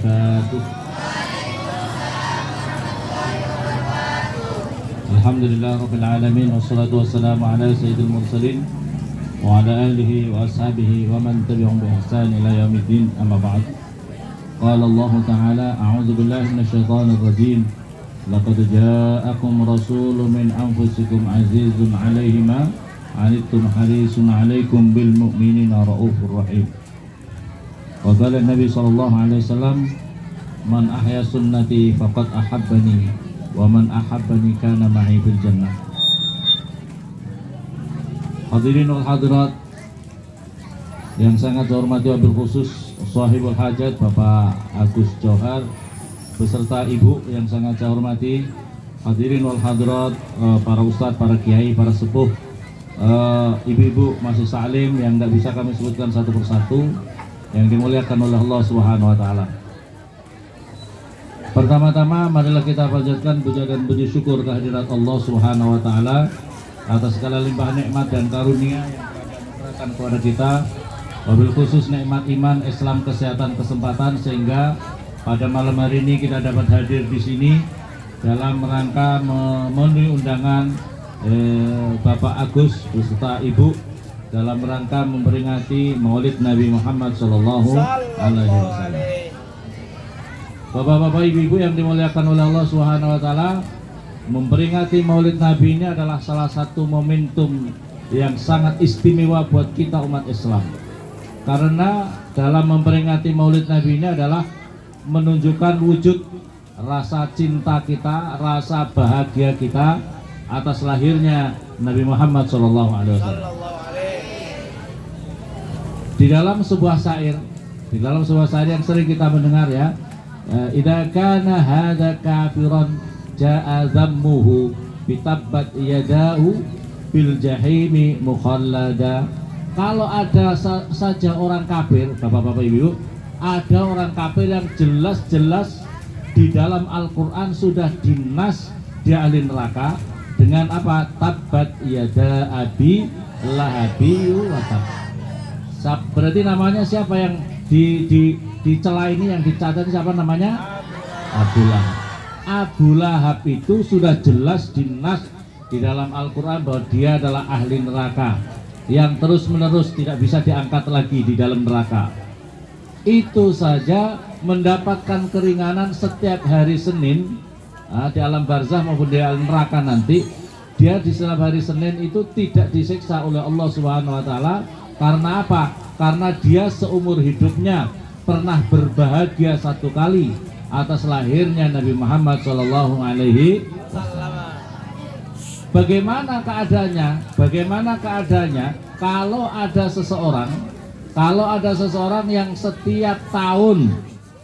wabarakatuh. Alhamdulillah rabbil alamin, wassalatu wassalamu ala sayyidil mursalin wa ala alihi wa ashabihi wa man tabi'ahum bi ihsan ila yaumiddin, amma ba'd. Qala Allah ta'ala, a'udzu billahi minasyaitonir rajim. Laqad ja'akum rasulun min anfusikum azizun 'alaihi ma 'anittum harisun 'alaikum bil mu'minina raufur rahim. Wa qala Nabi sallallahu alaihi wasallam, man ahya sunnati faqad ahabbani wa man ahabbani kana ma'i fil jannah. Hadirin wal hadirat yang sangat saya hormati, wabil khusus sahibul hajat Bapak Agus Johar beserta Ibu yang sangat saya hormati, hadirin wal hadirat, para ustadz, para kiai, para sepuh, ibu-ibu masih salim yang tidak bisa kami sebutkan satu persatu, yang dimuliakan oleh Allah Subhanahu wa taala. Pertama-tama marilah kita panjatkan puja dan puji syukur kehadirat Allah Subhanahu wa taala atas segala limpah nikmat dan karunia yang diberikan kepada kita, wabil khusus nikmat iman, Islam, kesehatan, kesempatan, sehingga pada malam hari ini kita dapat hadir di sini dalam rangka memenuhi undangan Bapak Agus beserta Ibu dalam rangka memperingati Maulid Nabi Muhammad Sallallahu Alaihi Wasallam. Bapak-bapak, ibu-ibu yang dimuliakan oleh Allah Subhanahu Wa Taala, memperingati Maulid Nabi ini adalah salah satu momentum yang sangat istimewa buat kita umat Islam. Karena dalam memperingati Maulid Nabi ini adalah menunjukkan wujud rasa cinta kita, rasa bahagia kita atas lahirnya Nabi Muhammad SAW. Di dalam sebuah syair yang sering kita mendengar, ya, idza kana hadza kafiran jaa dhammuhu bitabbat yadahu bil jahimi mukhallada. Kalau ada saja orang kafir, bapak-bapak, ibu, ada orang kafir yang jelas-jelas di dalam Al-Quran sudah dinas dia ahli neraka dengan apa? Tabbat yada abi lahabi wa tab. Berarti namanya siapa yang dicela ini, yang dicatat siapa namanya? Abu Lahab. Abu Lahab itu sudah jelas dinas di dalam Al-Quran bahwa dia adalah ahli neraka yang terus-menerus tidak bisa diangkat lagi di dalam neraka. Itu saja mendapatkan keringanan setiap hari Senin di alam barzah maupun di alam neraka nanti. Dia di setiap hari Senin itu tidak disiksa oleh Allah Subhanahu wa taala. Karena apa? Karena dia seumur hidupnya pernah berbahagia satu kali atas lahirnya Nabi Muhammad Sallallahu Alaihi Wasallam. Bagaimana keadaannya kalau ada seseorang yang setiap tahun,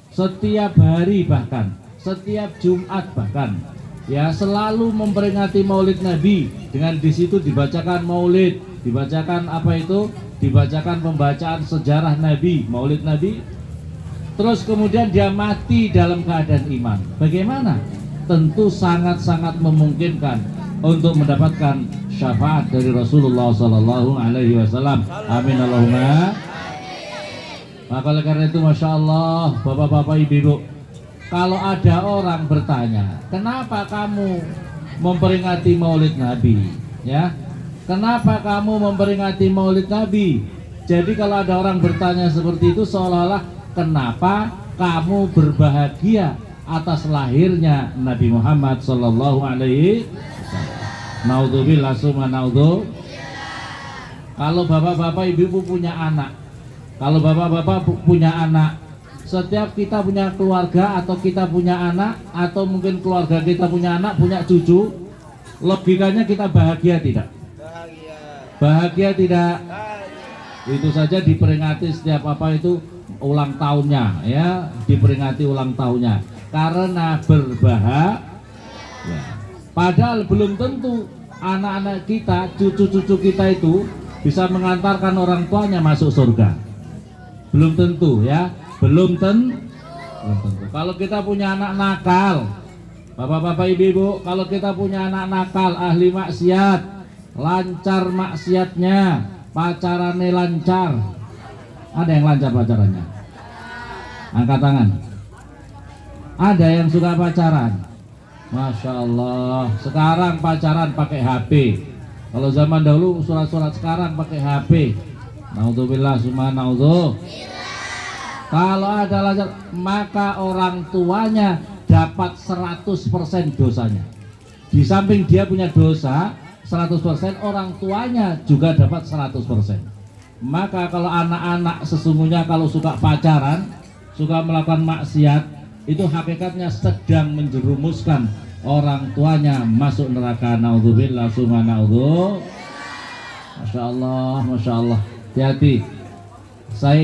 setiap hari, bahkan setiap Jumat bahkan, ya, selalu memperingati Maulid Nabi dengan di situ dibacakan Maulid, dibacakan apa itu? Dibacakan pembacaan sejarah Nabi, Maulid Nabi. Terus kemudian dia mati dalam keadaan iman. Bagaimana? Tentu sangat-sangat memungkinkan untuk mendapatkan syafaat dari Rasulullah Sallallahu Alaihi Wasallam. Amin Allahumma. Maka oleh karena itu, masya Allah, bapak-bapak, ibu-ibu, kalau ada orang bertanya, kenapa kamu memperingati Maulid Nabi? Ya, kenapa kamu memperingati Maulid Nabi? Jadi kalau ada orang bertanya seperti itu, seolah-olah kenapa kamu berbahagia atas lahirnya Nabi Muhammad Sallallahu Alaihi Wasallam? Naudzubillah summa naudzu. Kalau bapak-bapak, ibu-ibu punya anak, kalau bapak-bapak punya anak, setiap kita punya keluarga atau kita punya anak, atau mungkin keluarga kita punya anak, punya cucu, logikanya kita bahagia tidak? Bahagia tidak? Itu saja diperingati setiap apa itu ulang tahunnya, ya, diperingati ulang tahunnya karena berbahagia. Padahal belum tentu anak-anak kita, cucu-cucu kita itu bisa mengantarkan orang tuanya masuk surga. Belum tentu, ya, belum tentu. Kalau kita punya anak nakal, bapak-bapak, ibu-ibu, kalau kita punya anak nakal, ahli maksiat, lancar maksiatnya, pacarannya lancar. Ada yang lancar pacarannya? Angkat tangan. Ada yang suka pacaran? Masya Allah. Sekarang pacaran pakai HP. Kalau zaman dahulu surat-surat, sekarang pakai HP. Naudzubillah summa naudzu. Kalau ada lajar, maka orang tuanya dapat 100% dosanya. Di samping dia punya dosa 100%, orang tuanya juga dapat 100%. Maka kalau anak-anak sesungguhnya kalau suka pacaran, suka melakukan maksiat, itu hakikatnya sedang menjerumuskan orang tuanya masuk neraka. Naudzubillah summa naudzu. Masya Allah, Masya Allah. Hati-hati. Saya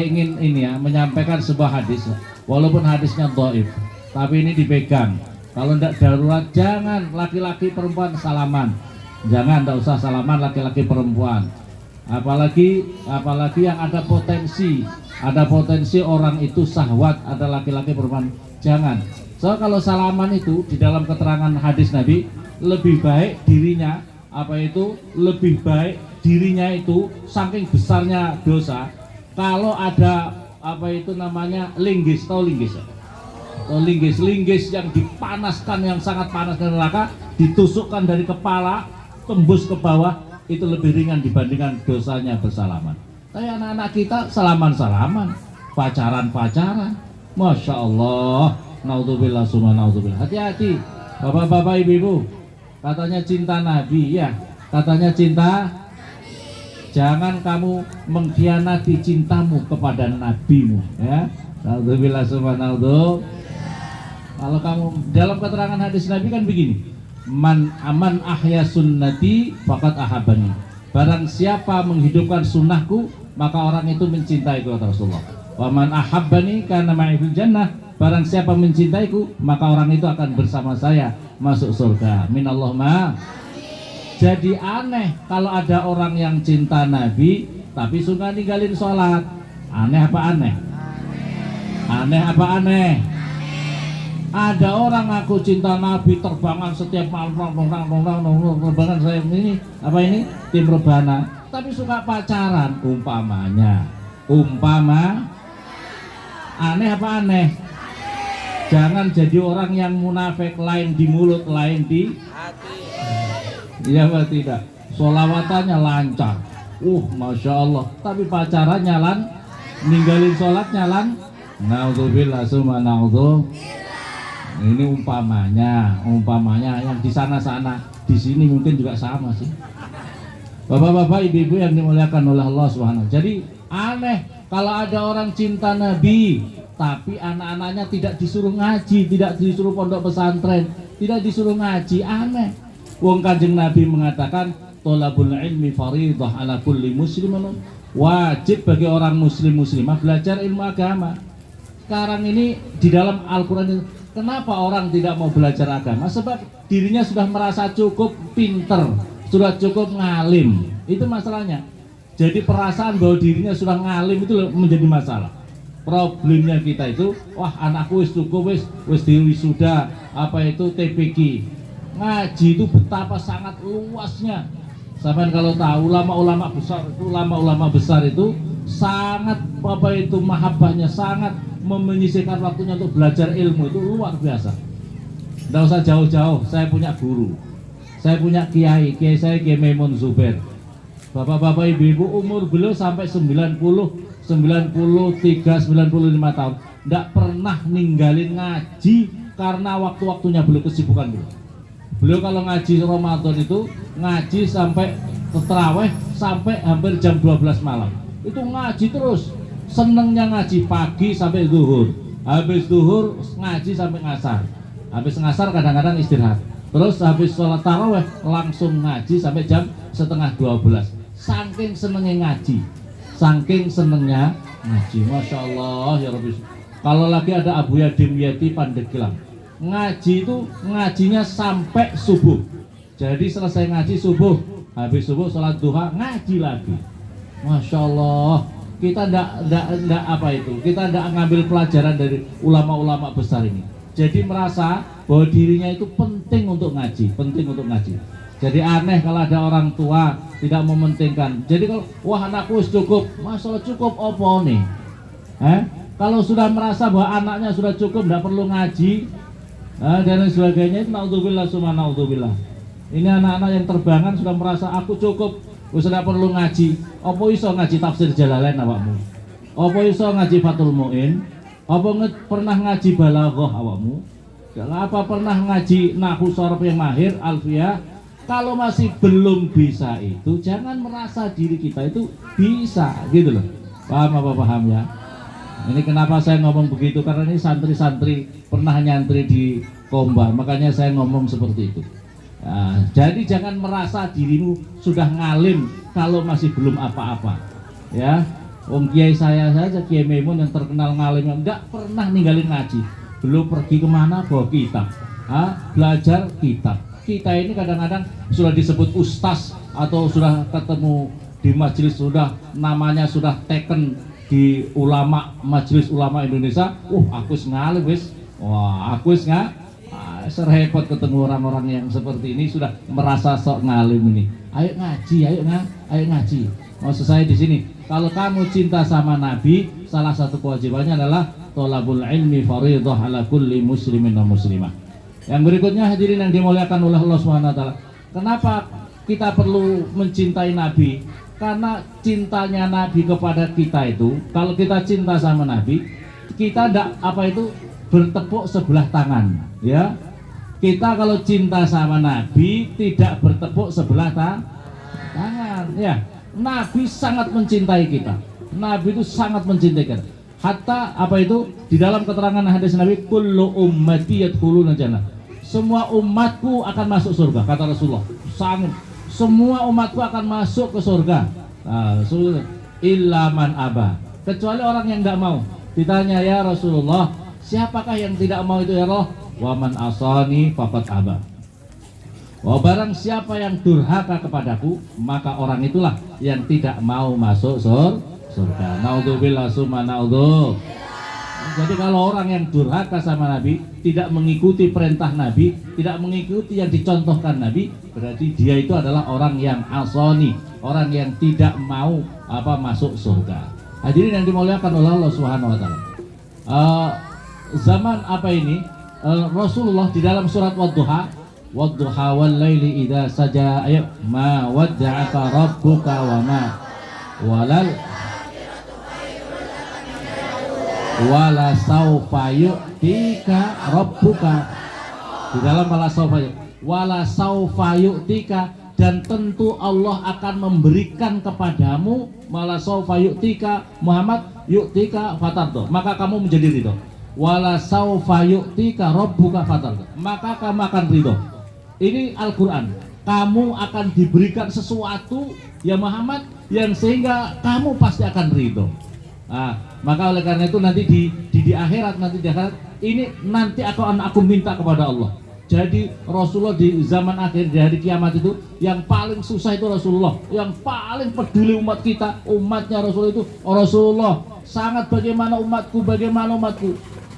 ingin ini ya, menyampaikan sebuah hadis, walaupun hadisnya dhaif, tapi ini dipegang. Kalau tidak darurat, jangan laki-laki perempuan salaman. Jangan, tidak usah salaman laki-laki perempuan. Apalagi yang ada potensi orang itu syahwat, ada laki-laki perempuan. Jangan. So kalau salaman itu di dalam keterangan hadis Nabi, lebih baik dirinya lebih baik dirinya itu saking besarnya dosa. Kalau ada linggis, tahu linggis ya? Linggis yang dipanaskan, yang sangat panas dari neraka, ditusukkan dari kepala tembus ke bawah, itu lebih ringan dibandingkan dosanya bersalaman. Tapi anak-anak kita salaman-salaman, pacaran-pacaran. Masya Allah. Naudzubillah summa naudzubillah. Hati-hati bapak-bapak, ibu-ibu. Katanya cinta Nabi, ya, katanya cinta. Jangan kamu mengkhianati cintamu kepada nabimu, ya. Naudzubillah summa naudzubillah. Kalau kamu dalam keterangan hadis Nabi kan begini, man ahya sunnati faqad ahabani. Barang siapa menghidupkan sunnahku, maka orang itu mencintaiku, kata Rasulullah. Wa man ahabbani kana ma'i fil jannah. Barang siapa mencintaiku, maka orang itu akan bersama saya masuk surga. Minallahumma. Jadi aneh kalau ada orang yang cinta Nabi tapi suka ninggalin sholat. Aneh apa aneh? Aneh apa aneh? Ada orang aku cinta Nabi, terbangan setiap malam, terbangan saya ini tim rebana, tapi suka pacaran umpamanya. Aneh apa aneh? Jangan jadi orang yang munafik, lain di mulut, lain di hati. Iya apa tidak? Sholawatannya lancar, Masya Allah, tapi pacarannya ninggalin sholatnya Naudzubillah summa naudzubillah. Ini umpamanya yang di sana-sana, di sini mungkin juga sama sih. Bapak-bapak, ibu-ibu yang dimuliakan oleh Allah Subhanahu. Jadi aneh kalau ada orang cinta Nabi, tapi anak-anaknya tidak disuruh ngaji, tidak disuruh pondok pesantren, tidak disuruh ngaji. Aneh. Wong Kanjeng Nabi mengatakan, thalabul ilmi fardhah ala kulli muslimin. Wajib bagi orang muslimah belajar ilmu agama. Sekarang ini di dalam Al-Quran ini, kenapa orang tidak mau belajar agama? Sebab dirinya sudah merasa cukup pinter, sudah cukup ngalim. Itu masalahnya. Jadi perasaan bahwa dirinya sudah ngalim itu menjadi masalah. Problemnya kita itu, anakku wis cukup, wis diwisuda, TPQ. Ngaji itu betapa sangat luasnya. Sampai kalau tahu ulama-ulama besar itu sangat mahabbahnya, sangat menyisihkan waktunya untuk belajar ilmu, itu luar biasa. Tidak usah jauh-jauh, saya punya guru, saya punya kiai saya Kiai Maimun Zubair. Bapak-bapak, ibu-ibu, umur beliau sampai 90, 93, 95 tahun, tidak pernah ninggalin ngaji karena waktu-waktunya beliau, kesibukan beliau. Beliau kalau ngaji Ramadan itu ngaji sampai tarawih sampai hampir jam 12 malam. Itu ngaji terus. Senengnya ngaji pagi sampai zuhur. Habis zuhur ngaji sampai ngasar. Habis ngasar kadang-kadang istirahat. Terus habis sholat tarawih langsung ngaji sampai jam setengah 12. Saking senengnya ngaji. Saking senengnya ngaji. Masya Allah ya Rabbi. Kalau lagi ada Abu Yadim Yati Pandeglang, ngaji itu ngajinya sampai subuh. Jadi selesai ngaji subuh, habis subuh sholat duha ngaji lagi. Masya Allah. Kita kita ndak ngambil pelajaran dari ulama-ulama besar ini. Jadi merasa bahwa dirinya itu penting untuk ngaji. Jadi aneh kalau ada orang tua tidak mementingkan. Jadi kalau anakku cukup, masalah cukup apa nih? Kalau sudah merasa bahwa anaknya sudah cukup, tidak perlu ngaji dan lain sebagainya, itu naudzubillah summa naudzubillah. Ini anak-anak yang terbangan sudah merasa aku cukup, sudah perlu ngaji. Apa iso ngaji tafsir Jalalain awakmu? Apa iso ngaji Fathul Muin? Apa pernah ngaji balaghah awakmu? Apa pernah ngaji nahwu sharaf yang mahir, alfiyah? Kalau masih belum bisa itu, jangan merasa diri kita itu bisa, gitu loh. Paham apa paham ya? Ini kenapa saya ngomong begitu, karena ini santri-santri pernah nyantri di Komba, makanya saya ngomong seperti itu. Nah, jadi jangan merasa dirimu sudah ngalim kalau masih belum apa-apa, ya. Om Kiai saya saja, Kiai Maimun yang terkenal ngalim, enggak pernah ninggalin ngaji. Belum pergi kemana bawa kitab, belajar kitab. Kita ini kadang-kadang sudah disebut ustaz atau sudah ketemu di majelis, sudah namanya sudah taken di ulama, majelis ulama Indonesia. Aku ngalim wis. Wah, aku nggak serepot ketemu orang-orang yang seperti ini, sudah merasa sok ngalim ini. Ayo ngaji, ayo ngaji. Maksud saya di sini, kalau kamu cinta sama Nabi, salah satu kewajibannya adalah thalabul ilmi fardhah ala kulli muslimin wa muslimah. Yang berikutnya hadirin yang dimuliakan oleh Allah Subhanahu wa taala. Kenapa kita perlu mencintai Nabi? Karena cintanya Nabi kepada kita itu, kalau kita cinta sama Nabi, kita tidak bertepuk sebelah tangan, ya. Kita kalau cinta sama Nabi tidak bertepuk sebelah tangan, ya. Nabi sangat mencintai kita. Nabi itu sangat mencintai kita. Hatta di dalam keterangan hadis Nabi, kullu ummati yadkhuluna jannah. Semua umatku akan masuk surga, kata Rasulullah. Semua umatku akan masuk ke surga. Illa man aba, kecuali orang yang tidak mau. Ditanya, ya Rasulullah, siapakah yang tidak mau itu ya Allah? Wa man asani faqad aba. Wah, barang siapa yang durhaka kepadaku, maka orang itulah yang tidak mau masuk surga. Naudzubillah summa naudzubillah. Jadi kalau orang yang durhaka sama Nabi, tidak mengikuti perintah Nabi, tidak mengikuti yang dicontohkan Nabi, berarti dia itu adalah orang yang asoni, orang yang tidak mau masuk surga. Hadirin yang dimuliakan oleh Allah Subhanahu wa taala. Zaman Rasulullah di dalam surat Wadduha wal laili idza saja, ayo ma wadda'aka rabbuka wa ma wala saufa yu'tika rabbuka. Di dalam wala saufa yu'tika, dan tentu Allah akan memberikan kepadamu, wala saufa yu'tika Muhammad yu'tika fatardo, maka kamu menjadi ridho. Wala saufa yu'tika rabbuka fatardo, maka kamu akan ridho. Ini Al-Quran. Kamu akan diberikan sesuatu ya Muhammad yang sehingga kamu pasti akan ridho. Maka oleh karena itu nanti di akhirat, ini nanti aku minta kepada Allah. Jadi Rasulullah di zaman akhir, di hari kiamat itu, yang paling susah itu Rasulullah, yang paling peduli umat kita, umatnya Rasulullah itu. Rasulullah sangat bagaimana umatku.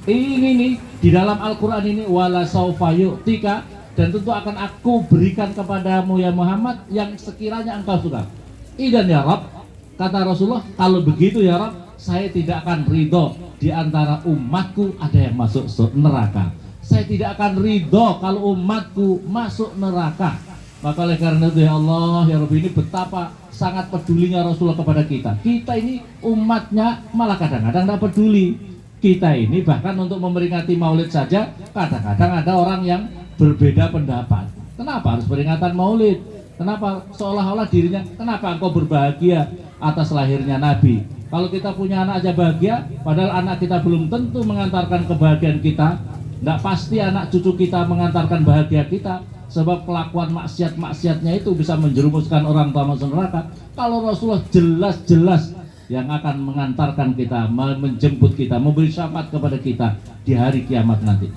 Ini nih di dalam Al-Quran ini, wala saufa yu'tika, dan tentu akan aku berikan kepadamu ya Muhammad yang sekiranya engkau suka. Idan ya Rabb, kata Rasulullah, kalau begitu ya Rabb, saya tidak akan ridho di antara umatku ada yang masuk neraka. Saya tidak akan ridho kalau umatku masuk neraka. Maka oleh karena itu ya Allah ya Rabbi, ini betapa sangat pedulinya Rasulullah kepada kita. Kita ini umatnya malah kadang-kadang tidak peduli. Kita ini bahkan untuk memperingati maulid saja kadang-kadang ada orang yang berbeda pendapat. Kenapa harus peringatan maulid? Kenapa seolah-olah dirinya, kenapa engkau berbahagia atas lahirnya Nabi? Kalau kita punya anak aja bahagia, padahal anak kita belum tentu mengantarkan kebahagiaan kita. Tidak pasti anak cucu kita mengantarkan bahagia kita, sebab kelakuan maksiat-maksiatnya itu bisa menjerumuskan orang tua masuk neraka. Kalau Rasulullah jelas-jelas yang akan mengantarkan kita, menjemput kita, memberi syafaat kepada kita di hari kiamat nanti.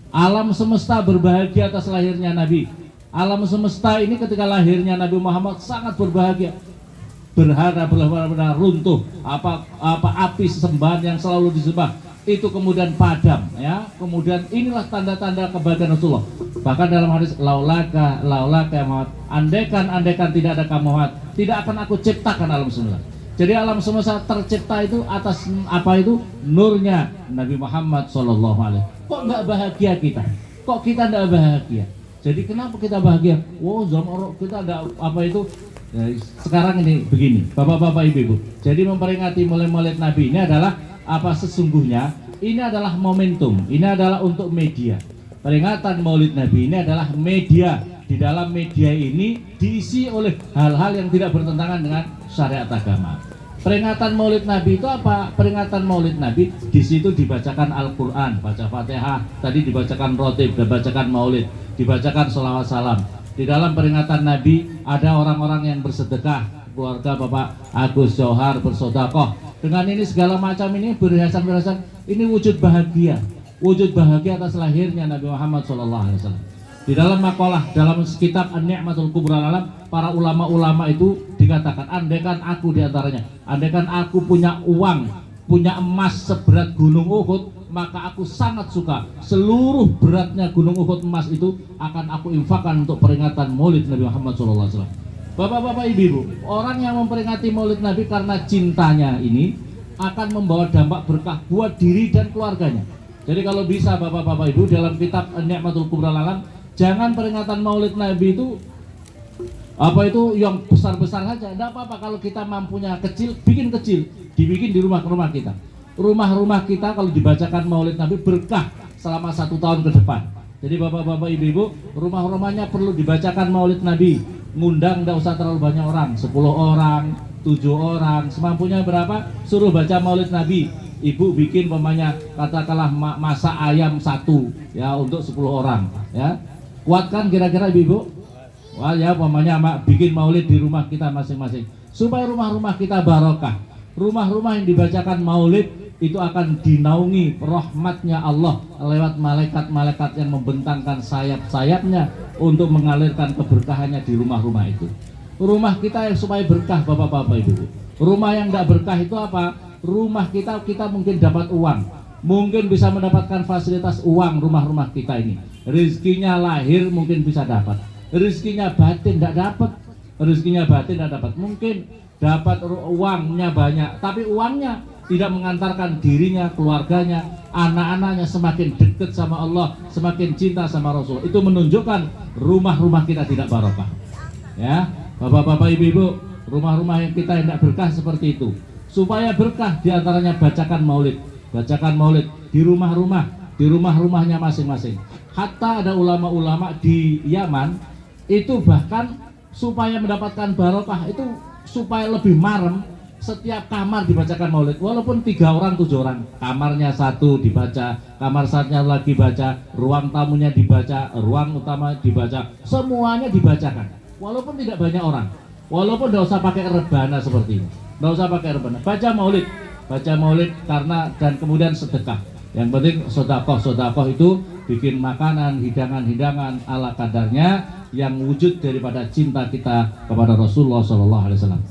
Alam semesta berbahagia atas lahirnya Nabi. Alam semesta ini ketika lahirnya Nabi Muhammad sangat berbahagia. Berharap benar-benar runtuh api sembahan yang selalu disembah itu kemudian padam, ya. Kemudian inilah tanda-tanda kebahagiaan Rasulullah. Bahkan dalam hadis laulaka ya Muhammad, andaikan tidak ada kamu Muhammad, tidak akan aku ciptakan alam semesta. Jadi alam semesta tercipta itu atas apa itu? Nurnya Nabi Muhammad SAW. Kok nggak bahagia kita? Kok kita nggak bahagia? Jadi kenapa kita bahagia? Wow, zaman kita ada apa itu? Ya, sekarang ini begini, bapak-bapak, ibu-ibu. Jadi memperingati Maulid Nabi ini adalah apa sesungguhnya? Ini adalah momentum. Ini adalah untuk media. Peringatan Maulid Nabi ini adalah media. Di dalam media ini diisi oleh hal-hal yang tidak bertentangan dengan syariat agama. Peringatan Maulid Nabi itu apa? Peringatan Maulid Nabi di situ dibacakan Al-Quran, baca Fatihah, tadi dibacakan rotib, dibacakan Maulid, dibacakan sholawat salam. Di dalam peringatan Nabi ada orang-orang yang bersedekah, keluarga Bapak Agus Johar bersodakoh. Dengan ini segala macam ini berhiasan-berhiasan, ini wujud bahagia atas lahirnya Nabi Muhammad SAW. Di dalam makalah, dalam kitab An-Ni'matul Kubra Alam, para ulama-ulama itu dikatakan, andaikan aku diantaranya, andaikan aku punya uang, punya emas seberat gunung Uhud, maka aku sangat suka seluruh beratnya gunung Uhud emas itu akan aku infakkan untuk peringatan Maulid Nabi Muhammad SAW. Bapak-bapak, ibu-ibu, orang yang memperingati Maulid Nabi karena cintanya ini akan membawa dampak berkah buat diri dan keluarganya. Jadi kalau bisa bapak-bapak ibu, dalam kitab An-Ni'matul Kubra Alam, jangan peringatan Maulid Nabi itu apa itu yang besar-besar saja. Tidak apa-apa kalau kita mampunya kecil, bikin kecil, dibikin di rumah-rumah kita. Rumah-rumah kita kalau dibacakan Maulid Nabi berkah selama 1 tahun ke depan. Jadi bapak-bapak, ibu-ibu, rumah-rumahnya perlu dibacakan Maulid Nabi. Ngundang tidak usah terlalu banyak orang, 10 orang, 7 orang, semampunya berapa, suruh baca Maulid Nabi. Ibu bikin pemanya katakanlah masak ayam 1 ya untuk 10 orang ya. Kuatkan kira-kira ibu-ibu? Wah ya pemanya bikin maulid di rumah kita masing-masing supaya rumah-rumah kita barokah. Rumah-rumah yang dibacakan maulid itu akan dinaungi rahmatnya Allah lewat malaikat-malaikat yang membentangkan sayap-sayapnya untuk mengalirkan keberkahannya di rumah-rumah itu. Rumah kita yang supaya berkah bapak-bapak ibu. Rumah yang tidak berkah itu apa? Rumah kita mungkin dapat uang, mungkin bisa mendapatkan fasilitas uang rumah-rumah kita ini. Rezekinya lahir mungkin bisa dapat, rezekinya batin tidak dapat, rezekinya batin tidak dapat. Mungkin dapat uangnya banyak, tapi uangnya tidak mengantarkan dirinya, keluarganya, anak-anaknya semakin dekat sama Allah, semakin cinta sama Rasul. Itu menunjukkan rumah-rumah kita tidak barokah. Ya, bapak-bapak, ibu-ibu, rumah-rumah yang kita yang tidak berkah seperti itu. Supaya berkah diantaranya bacakan maulid di rumah-rumahnya masing-masing. Hatta ada ulama-ulama di Yaman itu bahkan supaya mendapatkan barokah itu supaya lebih marem, setiap kamar dibacakan maulid, walaupun 3 orang 7 orang, kamarnya 1 dibaca, kamar satunya lagi baca, ruang tamunya dibaca, ruang utama dibaca, semuanya dibacakan, walaupun tidak banyak orang, walaupun tidak usah pakai rebana seperti ini. Nggak usah pakai rebana, baca maulid karena dan kemudian sedekah. Yang penting sodakoh itu bikin makanan, hidangan ala kadarnya yang wujud daripada cinta kita kepada Rasulullah SAW.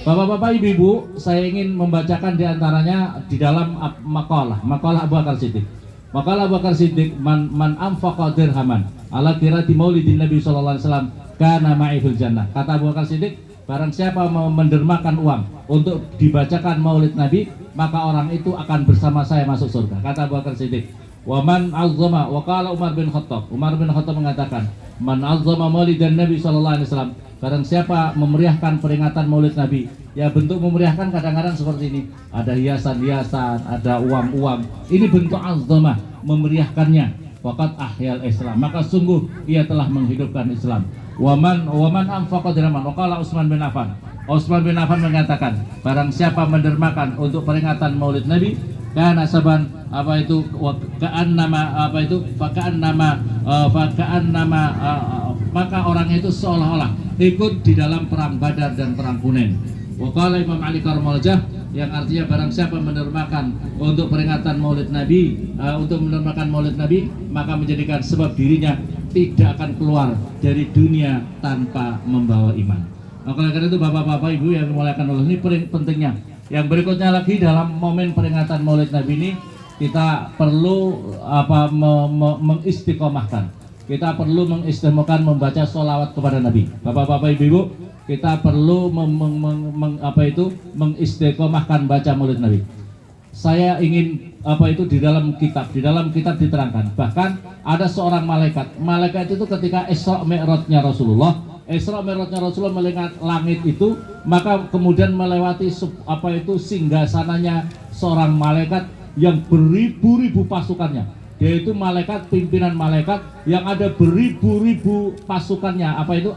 Bapak-bapak, ibu-ibu, saya ingin membacakan diantaranya di dalam makalah Abu Bakar Siddiq. Makalah Abu Bakar Siddiq, man anfaqa dirhaman ala qiraati maulidin Nabi SAW kana ma'i fil jannah. Kata Abu Bakar Siddiq, barang siapa mau mendermakan uang untuk dibacakan maulid Nabi, maka orang itu akan bersama saya masuk surga. Kata Abu Bakar Siddiq. Wa man azzama, wa qala Umar bin Khattab mengatakan, man azzama maulidan Nabi sallallahu alaihi wasallam, barang siapa memeriahkan peringatan maulid Nabi. Ya, bentuk memeriahkan kadang-kadang seperti ini. Ada hiasan-hiasan, ada uang-uang. Ini bentuk azzama, memeriahkannya. Waqad ahyal Islam, maka sungguh ia telah menghidupkan Islam. Waman anfaqa dirhaman, waqala Utsman bin Affan mengatakan, barang siapa mendermakan untuk peringatan maulid Nabi, kana saban maka orangnya itu seolah-olah ikut di dalam perang Badar dan perang Hunain. Waqala Imam Ali Karmalajah, yang artinya barang siapa mendermakan untuk peringatan maulid Nabi, maka menjadikan sebab dirinya tidak akan keluar dari dunia tanpa membawa iman. Oleh karena itu bapak-bapak, ibu yang dimuliakan Allah, ini pentingnya. Yang berikutnya lagi dalam momen peringatan maulid Nabi ini, kita perlu mengistiqomahkan. kita perlu mengistimewakan membaca sholawat kepada Nabi. Bapak-bapak, ibu-ibu, kita perlu mengistiqomahkan baca maulid Nabi. Saya ingin di dalam kitab diterangkan, bahkan ada seorang malaikat itu ketika Isra Mi'rajnya Rasulullah melihat langit itu, maka kemudian melewati singgasananya seorang malaikat yang beribu-ribu pasukannya, yaitu malaikat pimpinan malaikat yang ada beribu-ribu pasukannya,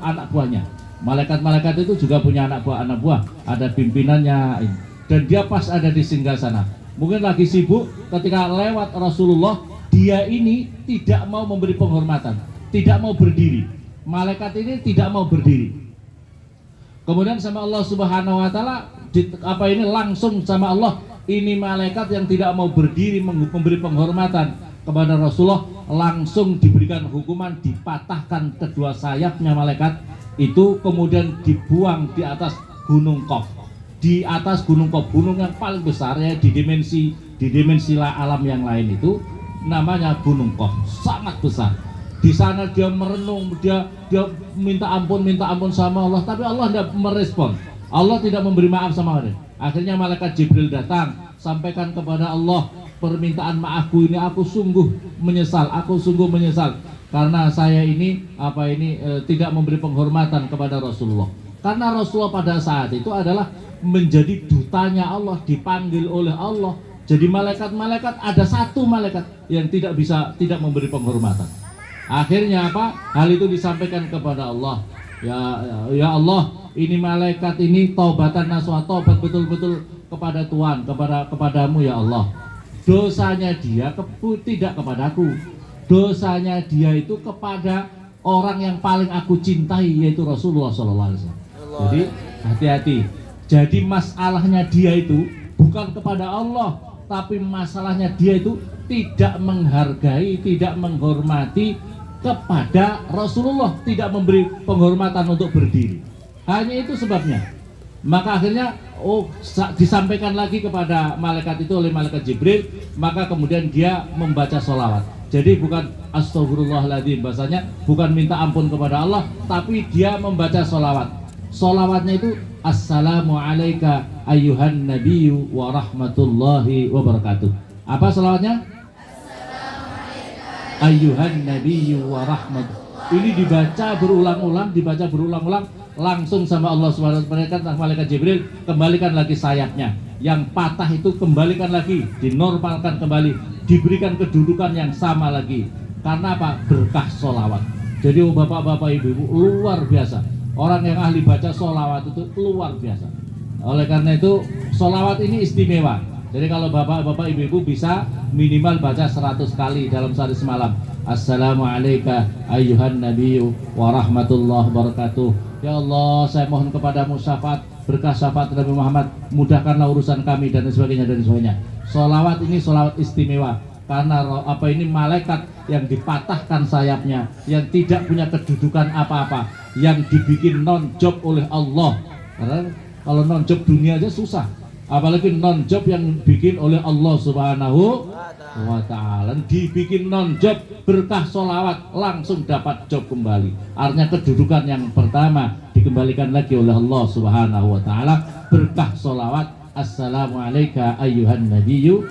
anak buahnya. Malaikat-malaikat itu juga punya anak buah, ada pimpinannya, dan dia pas ada di singgasana. Mungkin lagi sibuk, ketika lewat Rasulullah, dia ini tidak mau memberi penghormatan, tidak mau berdiri. Malaikat ini tidak mau berdiri. Kemudian sama Allah Subhanahu wa taala langsung sama Allah, ini malaikat yang tidak mau berdiri memberi penghormatan kepada Rasulullah, langsung diberikan hukuman, dipatahkan kedua sayapnya malaikat itu, kemudian dibuang di atas Gunung Qaf. Di atas Gunung Qaf, gunung yang paling besar ya di dimensi alam yang lain itu namanya Gunung Qaf, sangat besar. Di sana dia merenung, dia minta ampun sama Allah, tapi Allah tidak merespon. Allah tidak memberi maaf sama dia. Akhirnya malaikat Jibril datang, sampaikan kepada Allah, permintaan maafku ini aku sungguh menyesal karena saya ini tidak memberi penghormatan kepada Rasulullah. Karena Rasulullah pada saat itu adalah menjadi dutanya Allah, dipanggil oleh Allah. Jadi malaikat-malaikat, ada satu malaikat yang tidak memberi penghormatan. Akhirnya hal itu disampaikan kepada Allah. Ya Allah, ini malaikat ini taubatan nasuha, taubat betul-betul kepada Tuhan, kepadamu ya Allah. Dosanya dia tidak kepadaku. Dosanya dia itu kepada orang yang paling aku cintai, yaitu Rasulullah SAW. Jadi hati-hati. Jadi masalahnya dia itu bukan kepada Allah, tapi masalahnya dia itu tidak menghargai, tidak menghormati kepada Rasulullah, tidak memberi penghormatan untuk berdiri. Hanya itu sebabnya. Maka akhirnya disampaikan lagi kepada malaikat itu oleh malaikat Jibril, maka kemudian dia membaca sholawat. Jadi bukan astagfirullahaladzim, bahasanya bukan minta ampun kepada Allah, tapi dia membaca sholawat. Sholawatnya itu assalamu alayka ayyuhan nabiyyu wa rahmatullahi wa barakatuh. Apa sholawatnya? Ayyuhan nabiyyu wa rahmatullahi. Ini dibaca berulang-ulang, langsung sama Allah Subhanahu wa taala, malaikat Jibril, kembalikan lagi sayapnya. Yang patah itu kembalikan lagi, dinormalkan kembali, diberikan kedudukan yang sama lagi. Karena apa? Berkah sholawat. Jadi bapak-bapak, ibu-ibu, luar biasa. Orang yang ahli baca sholawat itu luar biasa. Oleh karena itu sholawat ini istimewa. Jadi kalau bapak-bapak, ibu-ibu bisa minimal baca 100 kali dalam sehari semalam. Assalamualaikum ayyuhan nabiyyu wa rahmatullahi wabarakatuh. Ya Allah, saya mohon kepadamu syafaat, berkah syafaat Nabi Muhammad, mudahkanlah urusan kami dan sebagainya. Sholawat ini sholawat istimewa karena ini malaikat yang dipatahkan sayapnya, yang tidak punya kedudukan apa-apa, yang dibikin non-job oleh Allah. Karena kalau non-job dunia aja susah, apalagi non-job yang bikin oleh Allah Subhanahu wa ta'ala. Dibikin non-job, berkah sholawat, langsung dapat job kembali. Artinya kedudukan yang pertama dikembalikan lagi oleh Allah Subhanahu wa ta'ala, berkah sholawat. Assalamualaikum ayyuhan nabiyyu.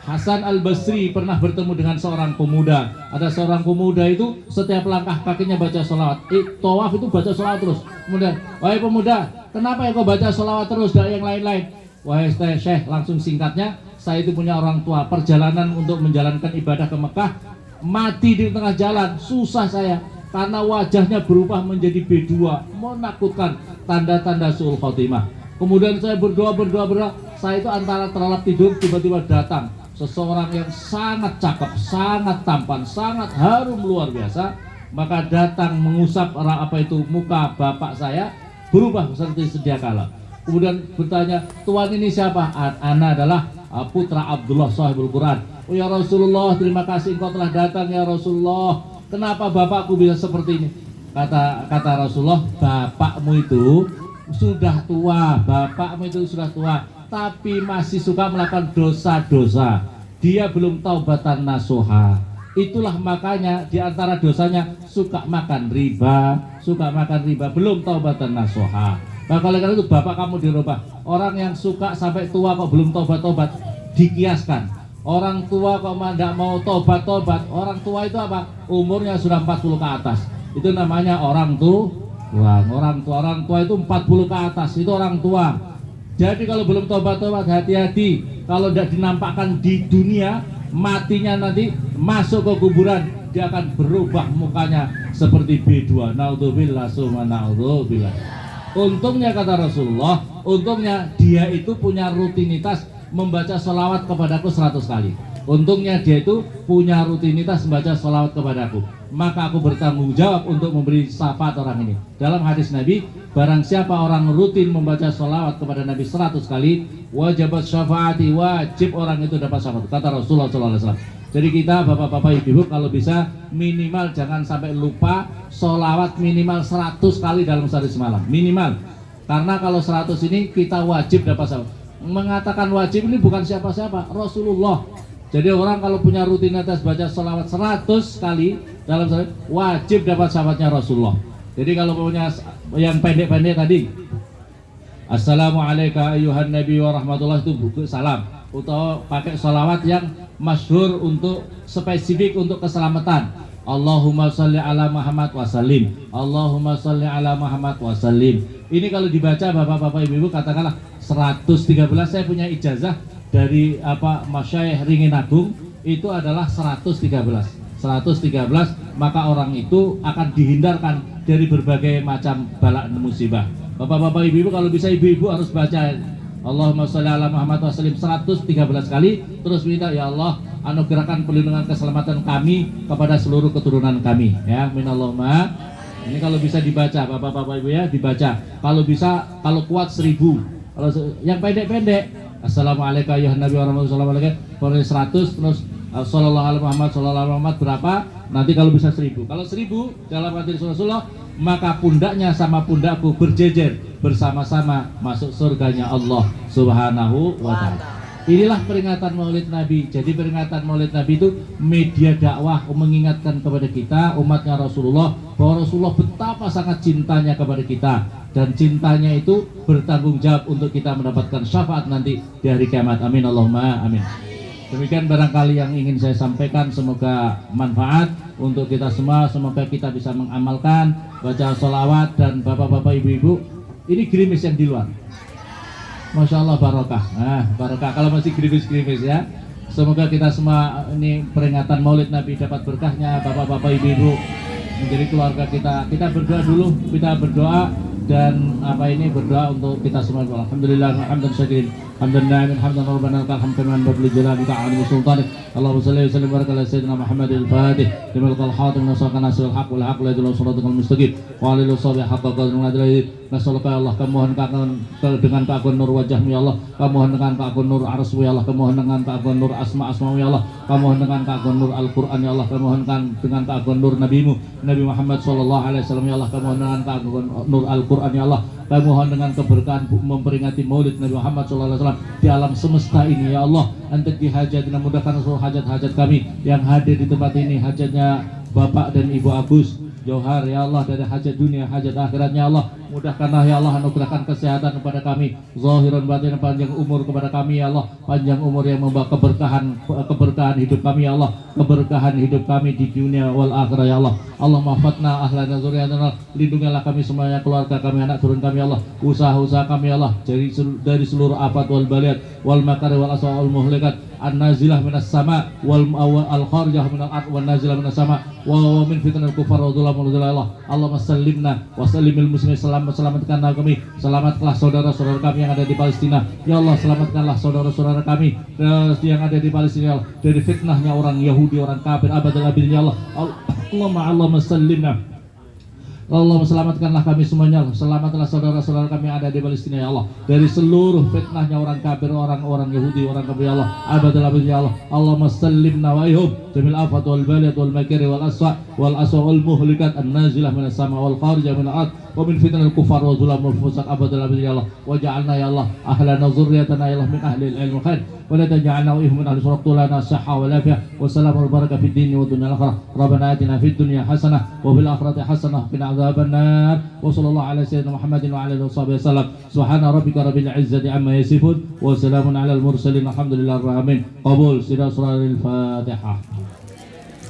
Hasan al-Basri pernah bertemu dengan seorang pemuda. Ada seorang pemuda itu setiap langkah kakinya baca sholawat. Tawaf itu baca sholawat terus. Kemudian, wahai pemuda, kenapa ya kau baca sholawat terus dari yang lain-lain? Wahai Syekh, langsung singkatnya, saya itu punya orang tua, perjalanan untuk menjalankan ibadah ke Mekah, mati di tengah jalan, susah saya. Karena wajahnya berubah menjadi B2, menakutkan, tanda-tanda su'ul khotimah. Kemudian saya berdoa, saya itu antara terlelap tidur, tiba-tiba datang seseorang yang sangat cakep, sangat tampan, sangat harum luar biasa. Maka datang mengusap muka bapak saya, berubah seperti sedia kala. Kemudian bertanya, tuan ini siapa? Ana adalah putra Abdullah sahibul Quran. Oh ya Rasulullah, terima kasih engkau telah datang ya Rasulullah. Kenapa bapakku bisa seperti ini? Kata Rasulullah, bapakmu itu sudah tua, tapi masih suka melakukan dosa-dosa. Dia belum taubatan nasuha. Itulah makanya di antara dosanya suka makan riba, belum taubatan nasuha. Maka oleh karena itu bapak kamu dirubah. Orang yang suka sampai tua kok belum tobat-tobat, dikiaskan. Orang tua kok tidak mau tobat-tobat, orang tua itu apa? Umurnya sudah 40 ke atas. Itu namanya orang tua. Orang tua itu 40 ke atas, itu orang tua. Jadi kalau belum tobat-tobat, hati-hati. Kalau tidak dinampakkan di dunia, matinya nanti masuk ke kuburan, dia akan berubah mukanya seperti B2. Naudzubillah summa naudzubillah. Untungnya kata Rasulullah, untungnya dia itu punya rutinitas membaca sholawat kepadaku 100 kali. Untungnya dia itu punya rutinitas membaca sholawat kepadaku. Maka aku bertanggung jawab untuk memberi syafaat orang ini. Dalam hadis Nabi, barang siapa orang rutin membaca sholawat kepada Nabi 100 kali, wajibat syafaati, wajib orang itu dapat syafaat. Kata Rasulullah SAW. Jadi kita bapak-bapak ibu-ibu kalau bisa minimal jangan sampai lupa sholawat minimal 100 kali dalam sehari semalam. Minimal. Karena kalau 100 ini kita wajib dapat syafaat. Mengatakan wajib ini bukan siapa-siapa, Rasulullah. Jadi orang kalau punya rutinitas baca sholawat 100 kali dalam sehari, wajib dapat syafaatnya Rasulullah. Jadi kalau punya yang pendek-pendek tadi, Assalamualaikum ayuhan nabi wa rahmatullah, itu buku salam. Atau pakai sholawat yang masyhur untuk spesifik untuk keselamatan. Allahumma sholli ala Muhammad wa sallim. Allahumma sholli ala Muhammad wa sallim. Ini kalau dibaca bapak-bapak ibu-ibu katakanlah 113, saya punya ijazah dari Masyayikh Ringin Agung, itu adalah 113, maka orang itu akan dihindarkan dari berbagai macam bala musibah. Bapak-bapak ibu-ibu kalau bisa ibu-ibu harus baca Allahumma sholli ala Muhammad wa sallim 113 kali, terus minta ya Allah anugerahkan perlindungan keselamatan kami kepada seluruh keturunan kami ya, minallahumma. Ini kalau bisa dibaca bapak-bapak ibu ya, dibaca. Kalau bisa, kalau kuat 1000. Kalau yang pendek-pendek, Assalamualaikum ya Nabi warahmatullahi wabarakatuh, kalau 100 terus Sallallahu alaihi Muhammad berapa? Nanti kalau bisa 1000. Kalau 1000 dalam hadis Rasulullah, maka pundaknya sama pundakku berjejer bersama-sama masuk surganya Allah Subhanahu wa ta'ala. Inilah peringatan Maulid Nabi. Jadi peringatan Maulid Nabi itu media dakwah mengingatkan kepada kita umatnya Rasulullah bahwa Rasulullah betapa sangat cintanya kepada kita, dan cintanya itu bertanggung jawab untuk kita mendapatkan syafaat nanti di hari kiamat. Amin Allahumma amin. Demikian barangkali yang ingin saya sampaikan, semoga manfaat untuk kita semua, semoga kita bisa mengamalkan baca sholawat. Dan bapak-bapak ibu-ibu, ini gerimis yang di luar, Masya Allah barokah. Nah, barokah kalau masih gerimis-gerimis ya. Semoga kita semua ini peringatan Maulid Nabi dapat berkahnya, bapak-bapak ibu-ibu menjadi keluarga kita. Kita berdoa dulu, kita berdoa dan berdoa untuk kita semua. Alhamdulillah, hamdan syakirin, hamdan na'imin, hamdan rabbana lakal hamdu man babli jalali ta'ala wa sultanik. Allahumma shalli wa sallim wa barik ala sayyidina Muhammadil Fatih limal qal khatim nasaka nasrul haq wal haq la yadullu siratal mustaqim wa alihi washabihi haqqa qadrin wa adlihi. Nasallallahu ya Allah, kemohon dengan keagungan nur wajahmu ya Allah, kemohon dengan keagungan nur arsmu ya Allah, kemohon dengan keagungan nur asma-asmamu ya Allah, kemohon dengan keagungan nur Al-Qur'an ya Allah, kemohon dengan keagungan nur nabimu Nabi Muhammad sallallahu alaihi wasallam ya Allah, kemohon dengan keagungan nur Al-Qur'an ya Allah, kemohon dengan keberkahan memperingati Maulid Nabi Muhammad sallallahu alaihi wasallam di alam semesta ini ya Allah. Untuk dihajatina, mudahkan seluruh hajat-hajat kami yang hadir di tempat ini, hajatnya Bapak dan Ibu Agus Johar ya Allah, dari hajat dunia, hajat akhiratnya Allah. Mudahkanlah ya Allah, anugerahkan kesehatan kepada kami, zahiran batin, panjang umur kepada kami ya Allah, panjang umur yang membawa keberkahan hidup kami ya Allah, keberkahan hidup kami di dunia wal akhirah ya Allah. Allah mahfatna ahlana zuriyatana, lindungilah kami semuanya, keluarga kami, anak turun kami ya Allah, usaha-usaha kami ya Allah dari seluruh afat wal baliyat wal makari wal aswa wal muhlikat, an-nazilah minas sama wal al-kharijah minal ard wan nazilah minas sama wa min fitnal kufar wa dhulam wal Allah. Allahumma sallimna wa sallimil muslimin, selamatkanlah kami, selamatkanlah saudara-saudara kami yang ada di Palestina ya Allah, selamatkanlah saudara-saudara kami yang ada di Palestina ya Allah, dari fitnahnya orang Yahudi, orang kafir abadal abidin ya Allah. Allahumma sallimna, Allah selamatkanlah kami semuanya, selamatkanlah saudara-saudara kami yang ada di Palestina ya Allah, dari seluruh fitnahnya orang kafir, orang Yahudi, orang kafir ya Allah, abadal abidin ya Allah. Allahumma sallimna wa ihum jamil afat wal baliyat wal makari wal aswa wal aswa wal muhlikat an-nazilah minas sama wal kharijah minal ard wa min fitnal kufar wa zulam wal fusaq abadal abadin ya Allah waj'alna ya Allah ahlana zurriyatana ya Allah min ahli al-ilm khair wa la taj'alna wa ihmin ahli suraq lana sahha wa lafiyah wa salam wal barakah fid din wa dunya al-akhirah rabbana atina fid dunya hasanah wa fil akhirati hasanah qina adzaban nar wa sallallahu ala sayyidina Muhammadin wa ala alihi wasallam subhana rabbika rabbil izzati amma yasifun wa salamun ala al-mursalin alhamdulillahi rabbil alamin qabul sirah surah al-fatihah.